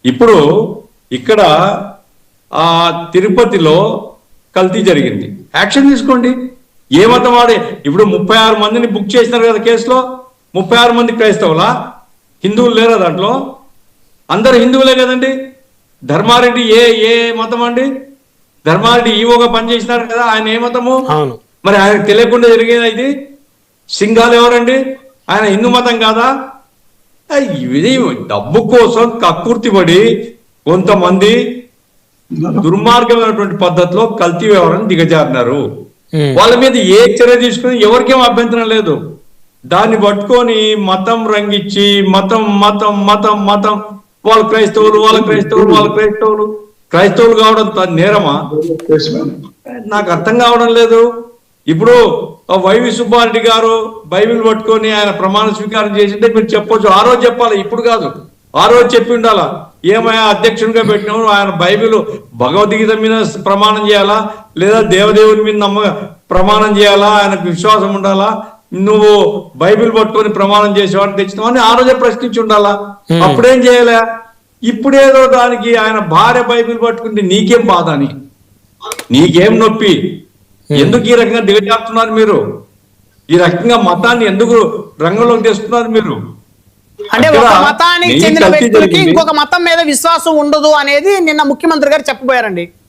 ఇప్పుడు ఇక్కడ తిరుపతిలో కల్తీ జరిగింది, యాక్షన్ తీసుకోండి. ఏ మతం వాడే? ఇప్పుడు 36 మందిని బుక్ చేసినారు కదా కేసులో. 36 మంది క్రైస్తవులా? హిందువులు లేరా దాంట్లో? అందరు హిందువులే కదండి. ధర్మారెడ్డి ఏ మతం అండి? ధర్మారెడ్డి ఈవోగా పనిచేసినారు కదా, ఆయన ఏ మతము? మరి ఆయనకు తెలియకుండా జరిగేది ఇది. సింగాలు ఎవరండి? ఆయన హిందూ మతం కాదా? ఇది డబ్బు కోసం కక్కుర్తిపడి కొంతమంది దుర్మార్గమైనటువంటి పద్ధతిలో కల్తీ వ్యవహారం దిగజారినారు. వాళ్ళ మీద ఏ చర్య తీసుకుని ఎవరికేం అభ్యంతరం లేదు. దాన్ని పట్టుకొని మతం రంగిచ్చి మతం మతం మతం మతం వాళ్ళ క్రైస్తవులు క్రైస్తవులు కావడం నేరమా? నాకు అర్థం కావడం లేదు. ఇప్పుడు వైవి సుబ్బారెడ్డి గారు బైబిల్ పట్టుకొని ఆయన ప్రమాణ స్వీకారం చేసింటే మీరు చెప్పొచ్చు, ఆ రోజు చెప్పాలి, ఇప్పుడు కాదు. ఆ రోజు చెప్పి ఉండాలా. ఏమయ్యా అధ్యక్షునిగా పెట్టినావు, ఆయన బైబిల్ భగవద్గీత మీద ప్రమాణం చేయాలా, లేదా దేవదేవుని మీద ప్రమాణం చేయాలా, ఆయనకు విశ్వాసం ఉండాలా, నువ్వు బైబిల్ పట్టుకొని ప్రమాణం చేసేవాడిని తెచ్చినావు అని ఆ రోజే ప్రశ్నించి ఉండాలా. అప్పుడేం చేయలే. ఇప్పుడేదో దానికి ఆయన భార్య బైబిల్ పట్టుకుంటే నీకేం బాధ అని, నీకేం నొప్పి? ఎందుకు ఈ రకంగా దిగజారుతున్నారు మీరు? ఈ రకంగా మతాన్ని ఎందుకు రంగంలోకి తెస్తున్నారు మీరు? అంటే ఒక మతానికి చెందిన వ్యక్తులకి ఇంకొక మతం మీద విశ్వాసం ఉండదు అనేది నిన్న ముఖ్యమంత్రి గారు చెప్పబోయారండి.